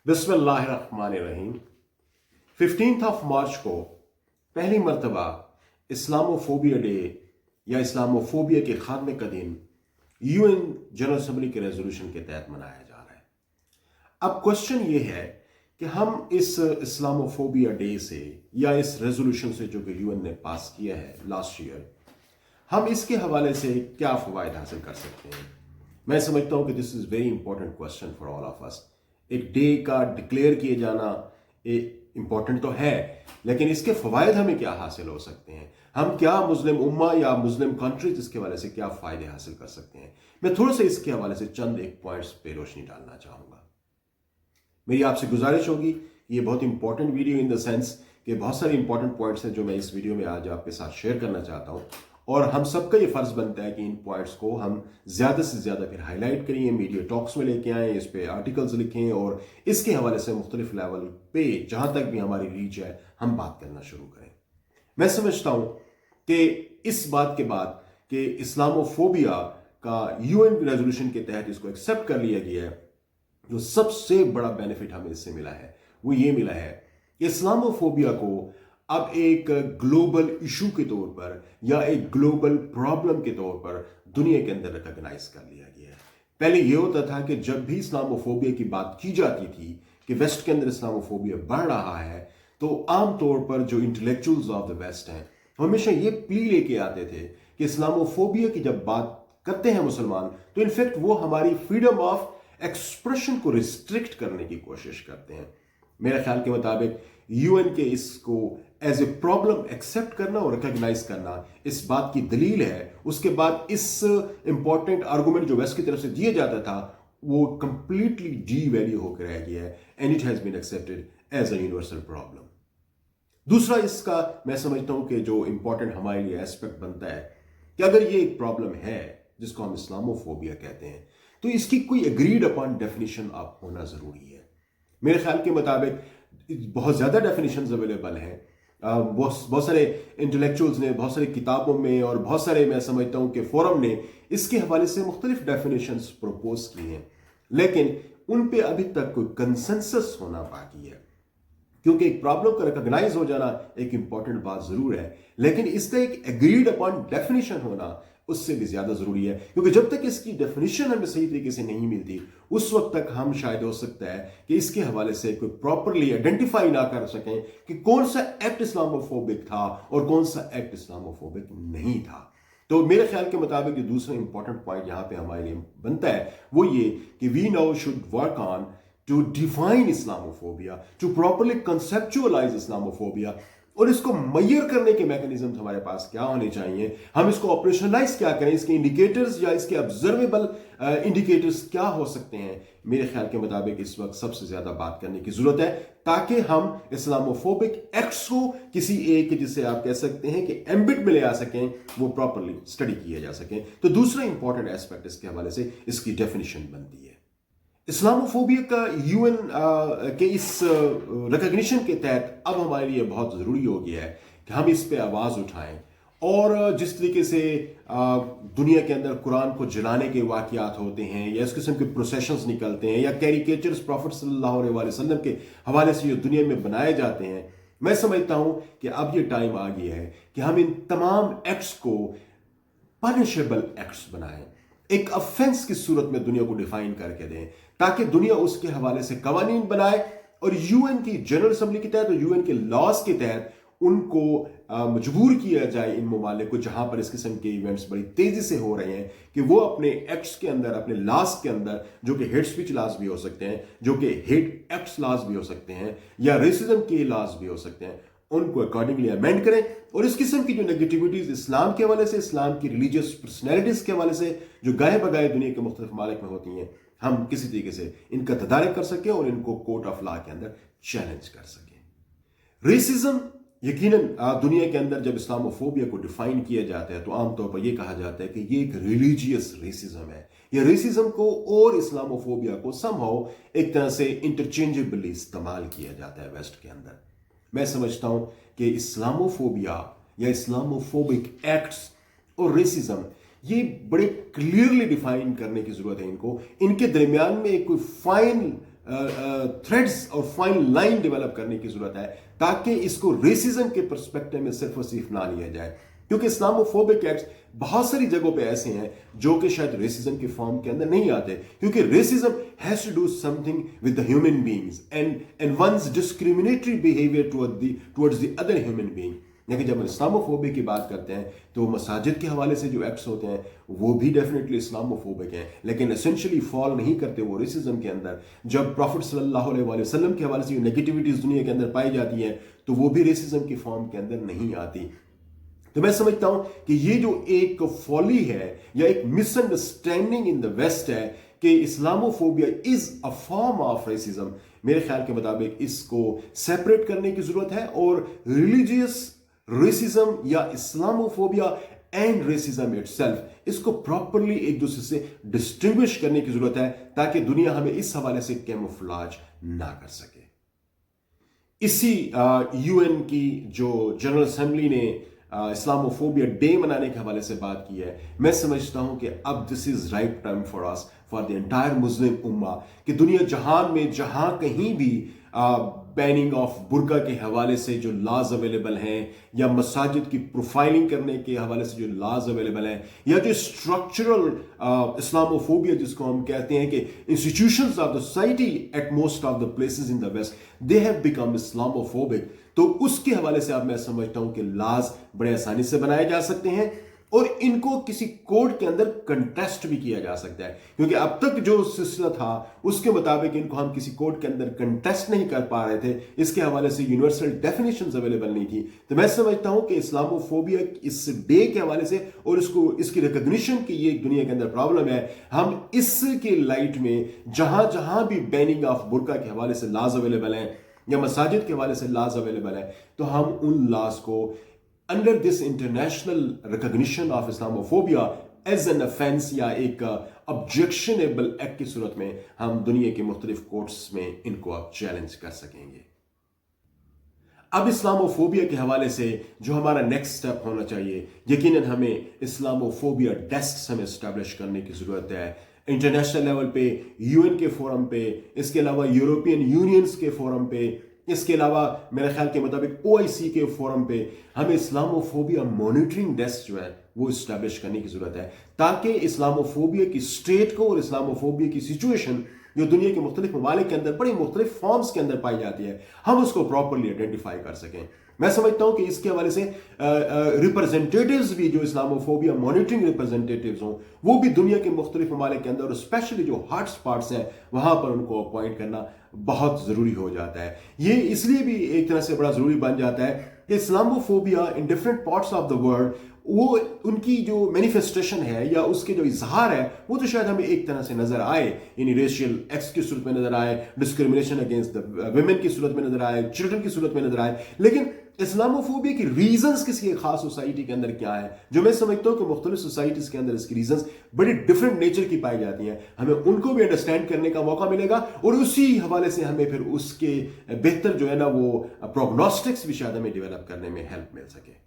बिस्मिल्लाहिर्रहमानिर्रहीम। 15 मार्च को पहली मरतबा इस्लामोफोबिया डे या इस्लामोफोबिया के खात्मे का दिन यूएन जनरल असम्बली के रेजोल्यूशन के तहत मनाया जा रहा है। अब क्वेश्चन ये है कि हम इस इस्लामोफोबिया डे से या इस रेजोल्यूशन से जो कि यूएन ने पास किया है लास्ट ईयर, हम इसके हवाले से क्या फ़वाइद हासिल कर सकते हैं। मैं समझता हूं कि this is very important question for all of us. एक डे का डिक्लेयर किए जाना इंपॉर्टेंट तो है, लेकिन इसके फ़वाइद हमें क्या हासिल हो सकते हैं, हम क्या मुस्लिम उम्मा या मुस्लिम कंट्रीज इसके हवाले से क्या फ़ायदे हासिल कर सकते हैं। मैं थोड़ा सा इसके हवाले से चंद एक पॉइंट्स पे रोशनी डालना चाहूँगा। मेरी आपसे गुजारिश होगी, ये बहुत important video in the sense कि बहुत सारे इंपॉर्टेंट पॉइंट्स हैं जो मैं इस वीडियो में आज आपके साथ शेयर करना चाहता हूँ, और हम सबका ये फ़र्ज़ बनता है कि इन पॉइंट्स को हम ज़्यादा से ज़्यादा फिर हाईलाइट करिए, मीडिया टॉक्स में लेके आएँ, इस पे आर्टिकल्स लिखें और इसके हवाले से मुख्तलिफ लेवल पे जहाँ तक भी हमारी रीच है हम बात करना शुरू करें। मैं समझता हूँ कि इस बात के बाद कि इस्लामोफोबिया का यूएन रेजोल्यूशन के तहत इसको एक्सेप्ट कर लिया गया है, जो सबसे बड़ा बेनिफिट हमें इससे मिला है वो ये मिला है कि इस्लामोफोबिया को अब एक ग्लोबल इशू के तौर पर या एक ग्लोबल प्रॉब्लम के तौर पर दुनिया के अंदर रिकॉग्नाइज कर लिया गया है। पहले ये होता था कि जब भी इस्लामोफोबिया की बात की जाती थी कि वेस्ट के अंदर इस्लामोफोबिया बढ़ रहा है, तो आमतौर पर जो इंटेलेक्चुअल्स ऑफ द वेस्ट हैं हमेशा ये प्ली लेके आते थे कि इस्लामोफोबिया की जब बात करते हैं मुसलमान, तो इनफैक्ट वो हमारी फ्रीडम ऑफ एक्सप्रेशन को रिस्ट्रिक्ट करने की कोशिश करते हैं। मेरे ख्याल के मुताबिक यूएन के इसको एज ए प्रॉब्लम एक्सेप्ट करना और रिकॉग्नाइज करना इस बात की दलील है। उसके बाद इस इंपॉर्टेंट आर्गूमेंट जो वेस्ट की तरफ से दिया जाता था वो कंप्लीटली डी वैल्यू होकर रह गया है, and it has been accepted as a universal problem. दूसरा इसका मैं समझता हूं कि जो इंपॉर्टेंट हमारे लिए एस्पेक्ट बनता है कि अगर ये एक प्रॉब्लम है जिसको हम इस्लामोफोबिया कहते हैं, तो इसकी कोई एग्रीड अपॉन डेफिनेशन आप होना जरूरी है। मेरे ख्याल के मुताबिक बहुत ज़्यादा डेफिनेशंस अवेलेबल हैं, बहुत सारे इंटेलेक्चुअल्स ने बहुत सारी किताबों में और बहुत सारे मैं समझता हूँ कि फोरम ने इसके हवाले से मुख्तलिफ डेफिनेशंस प्रपोज की हैं, लेकिन उन पे अभी तक कोई कंसेंसस होना बाकी है। क्योंकि एक प्रॉब्लम का रिकॉग्नाइज हो जाना एक इंपॉर्टेंट बात जरूर है, लेकिन इसका एक एग्रीड अपॉन डेफिनेशन होना उससे भी ज्यादा जरूरी है। क्योंकि जब तक इसकी डेफिनेशन हमें सही तरीके से नहीं मिलती, उस वक्त तक हम शायद हो सकता है कि इसके हवाले से कोई प्रॉपरली आइडेंटिफाई ना कर सकें कि कौन सा एक्ट इस्लामोफोबिक था और कौन सा एक्ट इस्लामोफोबिक नहीं था। तो मेरे ख्याल के मुताबिक जो दूसरा इंपॉर्टेंट पॉइंट यहां पे हमारे लिए बनता है वो ये कि we now should work on to define Islamophobia, to properly conceptualize Islamophobia, और इसको मैयर करने के मैकेनिज्म हमारे पास क्या होने चाहिए, हम इसको ऑपरेशनलाइज क्या करें, इसके इंडिकेटर्स या इसके ऑब्जर्वेबल इंडिकेटर्स क्या हो सकते हैं। मेरे ख्याल के मुताबिक इस वक्त सबसे ज्यादा बात करने की जरूरत है ताकि हम इस्लामोफोबिक एक्ट्स को किसी एक जिसे आप कह सकते हैं कि एम्बिट में ले आ सकें, वो प्रॉपरली स्टडी किया जा सके। तो दूसरा इंपॉर्टेंट एस्पेक्ट इसके हवाले से इसकी डेफिनेशन बनती है। इस्लामोफोबिया का यूएन के इस रिकॉग्निशन के तहत अब हमारे लिए बहुत ज़रूरी हो गया है कि हम इस पे आवाज़ उठाएं, और जिस तरीके से दुनिया के अंदर कुरान को जलाने के वाक़यात होते हैं या इस किस्म के प्रोसेशंस निकलते हैं या कैरिकेचर्स प्रॉफिट सल्लल्लाहु अलैहि वसल्लम के हवाले से जो दुनिया में बनाए जाते हैं, मैं समझता हूं कि अब ये टाइम आ गया है कि हम इन तमाम एक्ट्स को पनिशेबल एक्ट्स बनाएं, एक ऑफेंस की सूरत में दुनिया को डिफाइन करके दें ताकि दुनिया उसके हवाले से कवानीन बनाए और यूएन की जनरल असम्बली के तहत और यूएन के लॉज के तहत उनको मजबूर किया जाए इन ममालिक को जहां पर इस किस्म के इवेंट्स बड़ी तेजी से हो रहे हैं कि वो अपने एक्ट्स के अंदर, अपने लॉज के अंदर, जो कि हेट स्पीच लॉज भी हो सकते हैं, जो कि हेट एक्ट्स लॉज भी हो सकते हैं या रेसिज्म के लॉज भी हो सकते हैं, उनको अकॉर्डिंगली अमेंड करें और इस किस्म की जो नेगेटिविटीज इस्लाम के हवाले से, इस्लाम की रिलीजियस पर्सनैलिटीज के हवाले से जो गाये बगाए दुनिया के मुख्तलिफ मालिक में होती हैं, हम किसी तरीके से इनका तदारक कर सकें और इनको कोर्ट ऑफ लॉ के अंदर चैलेंज कर सकें। रेसिज्म यकीनन दुनिया के अंदर जब इस्लामोफोबिया को डिफाइन किया जाता है तो आमतौर पर यह कहा जाता है कि ये एक रिलीजियस रेसिज्म है। यह रेसिज्म को और इस्लामोफोबिया को समहाउ एक तरह से इंटरचेंजेबली इस्तेमाल किया जाता है वेस्ट के अंदर। मैं समझता हूं कि इस्लामोफोबिया या इस्लामोफोबिक एक्ट्स और रेसिज्म ये बड़े क्लियरली डिफाइन करने की जरूरत है। इनके दरमियान में एक कोई फाइन थ्रेड्स और फाइन लाइन डेवलप करने की जरूरत है ताकि इसको रेसिज्म के पर्सपेक्टिव में सिर्फ और सिर्फ ना लिया जाए, क्योंकि इस्लामोफोबिक एक्ट्स बहुत सारी जगहों पे ऐसे हैं जो कि शायद रेसिज्म के फॉर्म के अंदर नहीं आते, क्योंकि racism has to do something with the human beings and once discriminatory behaviour towards the other human being. लेकिन जब हम इस्लामोफोबिक की बात करते हैं तो मसाजिद के हवाले से जो एक्ट्स होते हैं वो भी डेफिनेटली इस्लामोफोबिक हैं, लेकिन एसेंशियली फॉल नहीं करते वो रेसिज्म के अंदर। जब प्रॉफिट सल्लल्लाहु अलैहि वसल्लम के हवाले से जो नेगेटिविटीज दुनिया के अंदर पाई जाती है तो वो भी रेसिज्म के फॉर्म के अंदर नहीं आती। तो मैं समझता हूं कि ये जो एक फॉली है या एक मिसअंडरस्टैंडिंग इन द वेस्ट है कि Islamophobia is a form of racism, मेरे ख्याल के मुताबिक इसको सेपरेट करने की जरूरत है और रिलीजियस रेसिज्म या इस्लामोफोबिया एंड रेसिज्म इटसेल्फ इसको प्रॉपरली एक दूसरे से डिस्टिंग्विश करने की जरूरत है ताकि दुनिया हमें इस हवाले से कैमोफ्लेज ना कर सके। इसी यूएन की जो जनरल असेंबली ने इस्लामोफोबिया डे मनाने के हवाले से बात की है, मैं समझता हूं कि अब this is right time for us for the entire Muslim उम्मा कि दुनिया जहान में जहां कहीं भी बैनिंग ऑफ बुर्का के हवाले से जो लॉज अवेलेबल हैं या मसाजिद की प्रोफाइलिंग करने के हवाले से जो लॉज अवेलेबल हैं या जो स्ट्रक्चरल इस्लामोफोबिया जिसको हम कहते हैं कि institutions of the society at most of the places in the West they have become Islamophobic, तो उसके हवाले से अब मैं समझता हूं कि लॉज बड़े आसानी से बनाए जा सकते हैं और इनको किसी कोड के अंदर कंटेस्ट भी किया जा सकता है, क्योंकि अब तक जो सिलसिला था उसके मुताबिक इनको हम किसी कोड के अंदर कंटेस्ट नहीं कर पा रहे थे, इसके हवाले से यूनिवर्सल डेफिनेशंस अवेलेबल नहीं थी। तो मैं समझता हूं कि इस्लामोफोबिया इस डे के हवाले से और इसकी रिकॉग्निशन की ये दुनिया के अंदर प्रॉब्लम है, हम इसके लाइट में जहां जहां भी बैनिंग ऑफ बुर्का के हवाले से लॉज अवेलेबल है या मसाजिद के हवाले से लॉज अवेलेबल है तो हम उन लॉज को under this international recognition of Islamophobia as an offence या एक ऑब्जेक्शनेबल एक्ट की सूरत में हम दुनिया के मुख्तलिफ कोर्ट्स में इनको अब चैलेंज कर सकेंगे। अब इस्लामोफोबिया के हवाले से जो हमारा नेक्स्ट स्टेप होना चाहिए, यकीनन हमें इस्लामोफोबिया डेस्क हमें एस्टैब्लिश करने की जरूरत है इंटरनेशनल लेवल पे, यूएन के फोरम पे, इसके अलावा यूरोपियन यूनियंस के फोरम पे, इसके अलावा मेरे ख्याल के मुताबिक ओआईसी के फोरम पे हमें इस्लामोफोबिया मॉनिटरिंग डेस्क जो है वो इस्टेब्लिश करने की जरूरत है ताकि इस्लामोफोबिया की स्टेट को और इस्लामोफोबिया की सिचुएशन जो दुनिया के मुख्तलिफ ममालिक के अंदर बड़ी मुख्तलिफ फॉर्म्स के अंदर पाई जाती है हम उसको प्रॉपरली आइडेंटिफाई कर सकें। मैं समझता हूं कि इसके हवाले से रिप्रेजेंटेटिव्स भी जो इस्लामोफोबिया मॉनिटरिंग रिप्रेजेंटेटिव्स हों वो भी दुनिया के मुख्तलिफ ममालिक के अंदर और स्पेशली जो हॉट स्पॉट्स हैं वहां पर उनको अपॉइंट करना बहुत जरूरी हो जाता है। ये इसलिए भी एक तरह से बड़ा जरूरी बन जाता है कि Islamophobia in different parts of the world वो उनकी जो मैनिफेस्टेशन है या उसके जो इजहार है वो तो शायद हमें एक तरह से नजर आए, यानी रेशियल एक्स की सूरत में नजर आए, डिस्क्रिमिनेशन अगेंस्ट द वुमेन की सूरत में नजर आए, चिल्ड्रन की सूरत में नजर आए, लेकिन इस्लामोफोबिया की रीजंस किसी एक खास सोसाइटी के अंदर क्या है जो मैं समझता हूं कि मुख्तलिफ सोसाइटीज के अंदर इसकी रीजंस बड़ी डिफरेंट नेचर की पाई जाती हैं, हमें उनको भी अंडरस्टैंड करने का मौका मिलेगा और उसी हवाले से हमें फिर उसके बेहतर जो है ना वो प्रोग्नोस्टिक्स भी शायद हमें डेवलप करने में हेल्प मिल सके।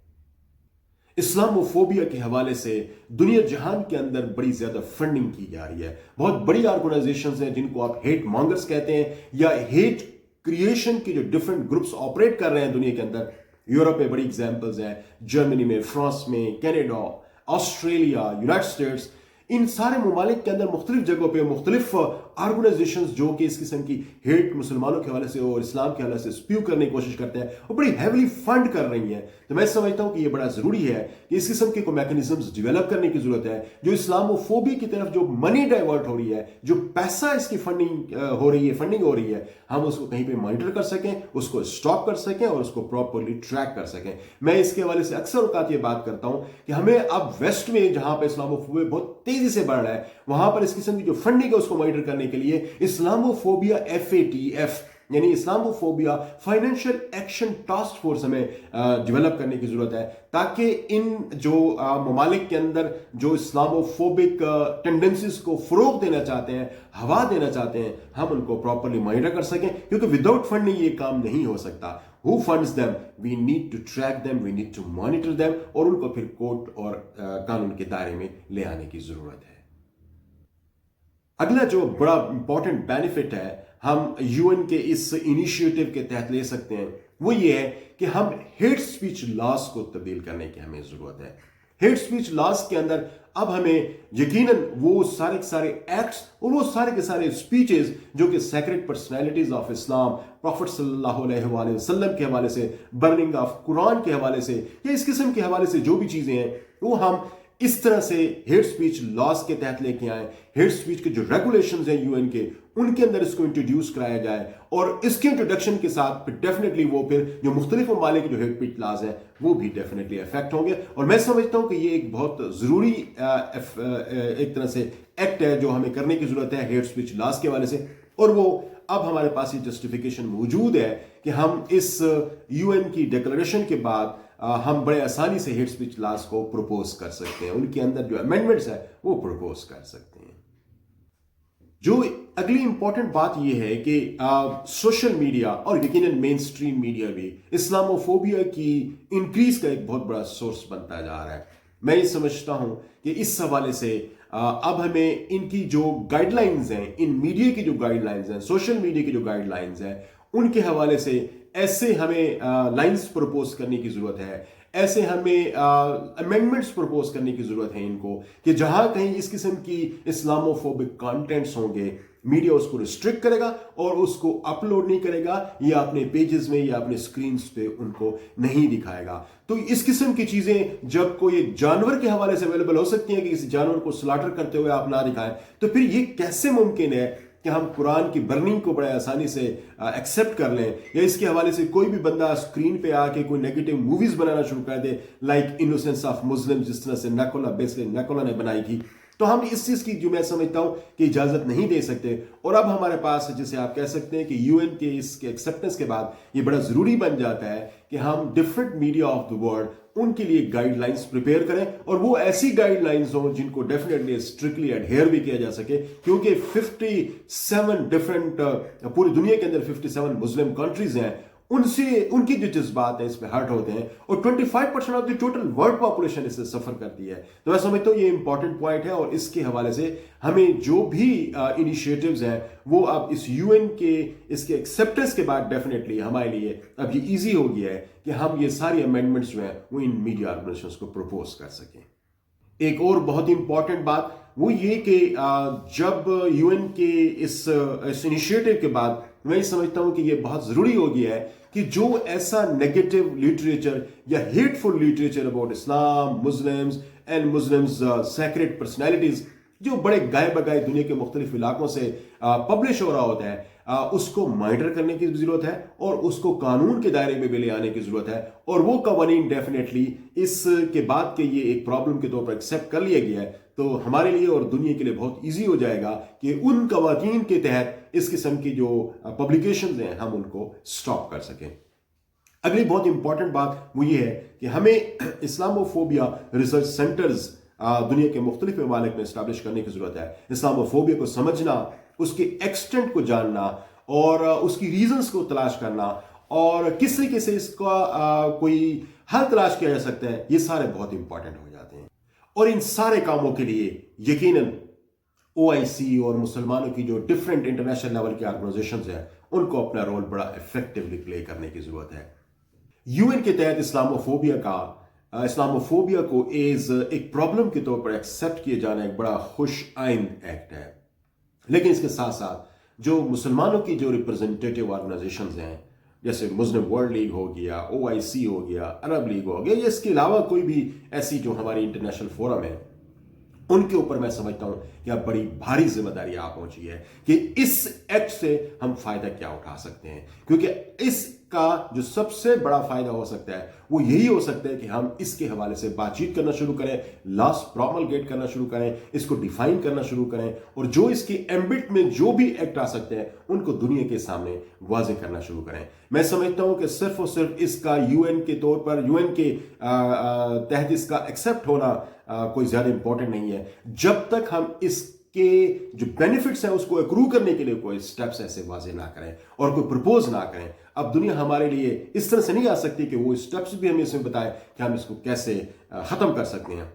इस्लामोफोबिया के हवाले से दुनिया जहान के अंदर बड़ी ज्यादा फंडिंग की जा रही है, बहुत बड़ी ऑर्गेनाइजेशंस हैं जिनको आप हेट मॉन्गर्स कहते हैं या हेट क्रिएशन के जो डिफरेंट ग्रुप्स ऑपरेट कर रहे हैं दुनिया के अंदर। यूरोप में बड़ी एग्जांपल्स हैं, जर्मनी में, फ्रांस में, कनाडा, ऑस्ट्रेलिया, यूनाइटेड स्टेट्स, इन सारे ममालिक के अंदर मुख्तलिफ जगहों पे मुख्तलिफ ऑर्गेनाइजेशंस जो कि इस किस्म की हेट मुसलमानों के हवाले से और इस्लाम के हवाले से स्प्यू करने की कोशिश करते हैं और बड़ी हैवीली फंड कर रही हैं। तो मैं समझता हूं कि ये बड़ा जरूरी है कि इस किस्म के कोई मैकेनिज्म्स डेवलप करने की जरूरत है जो इस्लामोफोबिया की तरफ जो मनी डाइवर्ट हो रही है, जो पैसा इसकी फंडिंग हो रही है, हम उसको कहीं पे मॉनिटर कर सकें, उसको स्टॉप कर सकें और उसको प्रॉपरली ट्रैक कर सकें। मैं इसके हवाले से अक्सर औकात ये बात करता हूं कि हमें अब वेस्ट में जहां पर इस्लामोफोबिया बहुत तेजी से बढ़ रहा है वहां पर इस किस्म की जो फंडिंग है उसको मॉनिटर करने के लिए इस्लामोफोबिया FATF यानी Islamophobia financial action task force हमें डेवलप करने की जरूरत है ताकि इन जो ममालिक के अंदर जो इस्लामोफोबिक टेंडेंसीज को फरोग देना चाहते हैं, हवा देना चाहते हैं, हम उनको प्रॉपरली मॉनिटर कर सकें, क्योंकि विदाउट फंडिंग ये काम नहीं हो सकता। Who funds them? We need to track them, we need to monitor them और उनको फिर कोर्ट और कानून के दायरे में ले आने की जरूरत है। अगला जो बड़ा इंपॉर्टेंट बेनिफिट है ہم UN کے اس انیشیٹو کے تحت لے سکتے ہیں وہ یہ ہے کہ ہم ہیٹ سپیچ لاز کو تبدیل کرنے کی ہمیں ضرورت ہے. ہیٹ سپیچ لاز کے اندر اب ہمیں یقیناً وہ سارے کے سارے ایکٹس اور وہ سارے کے سارے سپیچز جو کہ sacred personalities of Islam, prophet صلی اللہ علیہ وآلہ وسلم کے حوالے سے، برننگ آف قرآن کے حوالے سے یا اس قسم کے حوالے سے جو بھی چیزیں ہیں وہ ہم اس طرح سے ہیٹ سپیچ لاز کے تحت لے کے آئیں. ہیٹ سپیچ کے جو ریگولیشنز ہیں UN کے ان کے اندر اس کو انٹروڈیوس کرایا جائے اور اس کے انٹروڈکشن کے ساتھ پھر ڈیفینیٹلی وہ پھر جو مختلف ممالک کے جو ہیٹ سپیچ لاز ہیں وہ بھی ڈیفینیٹلی افیکٹ ہوں گے. اور میں سمجھتا ہوں کہ یہ ایک بہت ضروری ایک طرح سے ایکٹ ہے جو ہمیں کرنے کی ضرورت ہے ہیٹ سپیچ لاز کے حوالے سے. اور وہ اب ہمارے پاس یہ جسٹیفیکیشن موجود ہے کہ ہم اس UN کی ڈیکلریشن کے بعد ہم بڑے آسانی سے ہیٹ سپیچ لاز کو پروپوز کر سکتے ہیں. ان کے اندر جو امینڈمنٹس ہے وہ پروپوز کر سکتے ہیں. جو اگلی امپورٹنٹ بات یہ ہے کہ سوشل میڈیا اور یقیناً مین سٹریم میڈیا بھی اسلاموفوبیا کی انکریز کا ایک بہت بڑا سورس بنتا جا رہا ہے. میں یہ سمجھتا ہوں کہ اس حوالے سے اب ہمیں ان کی جو گائیڈ لائنز ہیں، ان میڈیا کی جو گائیڈ لائنز ہیں، سوشل میڈیا کی جو گائیڈ لائنز ہیں، ان کے حوالے سے ایسے ہمیں لائنز پروپوز کرنے کی ضرورت ہے، ایسے ہمیں امینڈمنٹس پروپوز کرنے کی ضرورت ہے ان کو کہ جہاں کہیں اس قسم کی اسلاموفوبک کانٹینٹس ہوں گے میڈیا اس کو ریسٹرکٹ کرے گا اور اس کو اپلوڈ نہیں کرے گا یا اپنے پیجز میں یا اپنے سکرینز پہ ان کو نہیں دکھائے گا. تو اس قسم کی چیزیں جب کوئی ایک جانور کے حوالے سے اویلیبل ہو سکتی ہیں کہ کسی جانور کو سلاٹر کرتے ہوئے آپ نہ دکھائیں، تو پھر یہ کیسے ممکن ہے کہ ہم قرآن کی برننگ کو بڑے آسانی سے ایکسیپٹ کر لیں یا اس کے حوالے سے کوئی بھی بندہ اسکرین پہ آ کے کوئی نیگیٹو موویز بنانا شروع کر they like innocence of Muslim, جس طرح سے نیکولا نے بنائی تھی. تو ہم اس چیز کی جو میں سمجھتا ہوں کہ اجازت نہیں دے سکتے. اور اب ہمارے پاس جسے آپ کہہ سکتے ہیں کہ UN کے اس کے ایکسیپٹنس کے بعد یہ بڑا ضروری بن جاتا ہے کہ ہم different media of the world in کے لیے گائیڈ لائنز پریپیئر کریں اور وہ ایسی گائیڈ لائنز ہوں جن کو ڈیفینیٹلی اسٹرکٹلی ایڈہیئر بھی کیا جا سکے، کیونکہ 57 ڈفرینٹ پوری دنیا کے اندر 57 مسلم کنٹریز ہیں. ان کی جو جذبات ہیں اس پہ ہرٹ ہوتے ہیں اور 25% of the total world population اس سے سفر کرتی ہے. تو میں سمجھتا ہوں یہ امپورٹنٹ پوائنٹ ہے اور اس کے حوالے سے ہمیں جو بھی انیشیٹوز ہیں وہ اب اس UN کے اس کے ایکسیپٹنس کے بعد ڈیفینیٹلی ہمارے لیے اب یہ ایزی ہو گیا ہے کہ ہم یہ ساری امینڈمنٹس جو ہیں وہ ان میڈیا آرگنائزیشنز کو پروپوز کر سکیں. ایک اور بہت امپورٹنٹ بات وہ یہ کہ جب UN کے اس انیشیٹو کے بعد میں یہ سمجھتا ہوں کہ یہ بہت ضروری ہو گیا ہے کہ جو ایسا نیگیٹو لٹریچر یا hateful literature about Islam, Muslims sacred personalities جو بڑے گائے بگائے دنیا کے مختلف علاقوں سے پبلش ہو رہا ہوتا ہے اس کو مانیٹر کرنے کی ضرورت ہے اور اس کو قانون کے دائرے میں بھی لے آنے کی ضرورت ہے. اور وہ قوانین ڈیفینیٹلی اس کے بعد کہ یہ ایک پرابلم کے طور پر ایکسیپٹ کر لیا گیا ہے تو ہمارے لیے اور دنیا کے لیے بہت ایزی ہو جائے گا کہ ان قوانین کے تحت اس قسم کی جو پبلیکیشنز ہیں ہم ان کو سٹاپ کر سکیں. اگلی بہت امپورٹنٹ بات وہ یہ ہے کہ ہمیں اسلاموفوبیا ریسرچ سینٹرز دنیا کے مختلف ممالک میں اسٹیبلش کرنے کی ضرورت ہے. اسلاموفوبیا کو سمجھنا، اس کے ایکسٹینٹ کو جاننا اور اس کی ریزنز کو تلاش کرنا اور کس طریقے سے اس کا کوئی حل تلاش کیا جا سکتا ہے، یہ سارے بہت امپورٹنٹ ہو جاتے ہیں. اور ان سارے کاموں کے لیے یقیناً OIC اور مسلمانوں کی جو ڈفرینٹ انٹرنیشنل لیول کے آرگنائزیشنز ہیں ان کو اپنا رول بڑا افیکٹولی پلے کرنے کی ضرورت ہے. UN کے تحت اسلاموفوبیا کو ایز ایک پرابلم کے طور پر ایکسیپٹ کیے جانا ایک بڑا خوش آئند ایکٹ ہے. لیکن اس کے ساتھ ساتھ جو مسلمانوں کی جو ریپرزنٹیٹیو آرگنائزیشنز ہیں جیسے مسلم ورلڈ لیگ ہو گیا، OIC ہو گیا، عرب لیگ ہو گیا، یا اس کے علاوہ کوئی بھی ایسی جو ہماری انٹرنیشنل فورم ہے، ان کے اوپر میں سمجھتا ہوں کہ اب بڑی بھاری ذمہ داری آ پہنچی ہے کہ اس ایکٹ سے ہم فائدہ کیا اٹھا سکتے ہیں. کیونکہ اس کا جو سب سے بڑا فائدہ ہو سکتا ہے وہ یہی ہو سکتا ہے کہ ہم اس کے حوالے سے بات چیت کرنا شروع کریں، لاس پروملگیٹ کرنا شروع کریں، اس کو ڈیفائن کرنا شروع کریں اور جو اس کے ایمبٹ میں جو بھی ایکٹ آ سکتے ہیں ان کو دنیا کے سامنے واضح کرنا شروع کریں. میں سمجھتا ہوں کہ صرف اور صرف اس کا UN کے طور پر UN کے تحت اس کا ایکسیپٹ ہونا کوئی زیادہ امپورٹنٹ نہیں ہے جب تک ہم اس کے جو بینیفٹس ہیں اس کو ایکرو کرنے کے لیے کوئی سٹیپس ایسے واضح نہ کریں اور کوئی پرپوز نہ کریں. اب دنیا ہمارے لیے اس طرح سے نہیں آ سکتی کہ وہ سٹیپس بھی ہمیں اس میں بتائے کہ ہم اس کو کیسے ختم کر سکتے ہیں.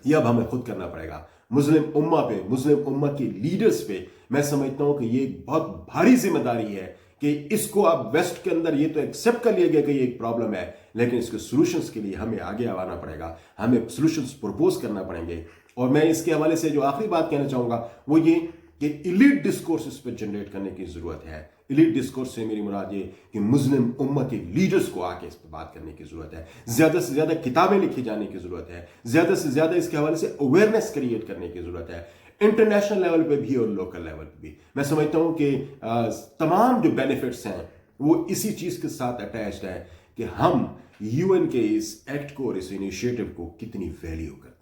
یہ اب ہمیں خود کرنا پڑے گا. مسلم امہ پہ، مسلم امہ کے لیڈرز پہ میں سمجھتا ہوں کہ یہ بہت بھاری ذمہ داری ہے کہ اس کو اب ویسٹ کے اندر یہ تو ایکسیپٹ کر لیا گیا کہ یہ ایک پرابلم ہے، لیکن اس کے سولوشنز کے لیے ہمیں آگے آنا پڑے گا، ہمیں سولوشنز پرپوز کرنا پڑیں گے. اور میں اس کے حوالے سے جو آخری بات کہنا چاہوں گا وہ یہ کہ ایلیٹ ڈسکورس اس پہ جنریٹ کرنے کی ضرورت ہے. ایلیٹ ڈسکورس سے میری مراد یہ کہ مسلم امت کے لیڈرز کو آ کے اس پہ بات کرنے کی ضرورت ہے، زیادہ سے زیادہ کتابیں لکھی جانے کی ضرورت ہے، زیادہ سے زیادہ اس کے حوالے سے اویئرنیس کریٹ کرنے کی ضرورت ہے، انٹرنیشنل لیول پہ بھی اور لوکل لیول پہ بھی. میں سمجھتا ہوں کہ تمام جو بینیفٹس ہیں وہ اسی چیز کے ساتھ اٹیچڈ ہے کہ ہم UN کے اس ایکٹ کو اور اس انیشیٹو کو کتنی ویلیو کریں.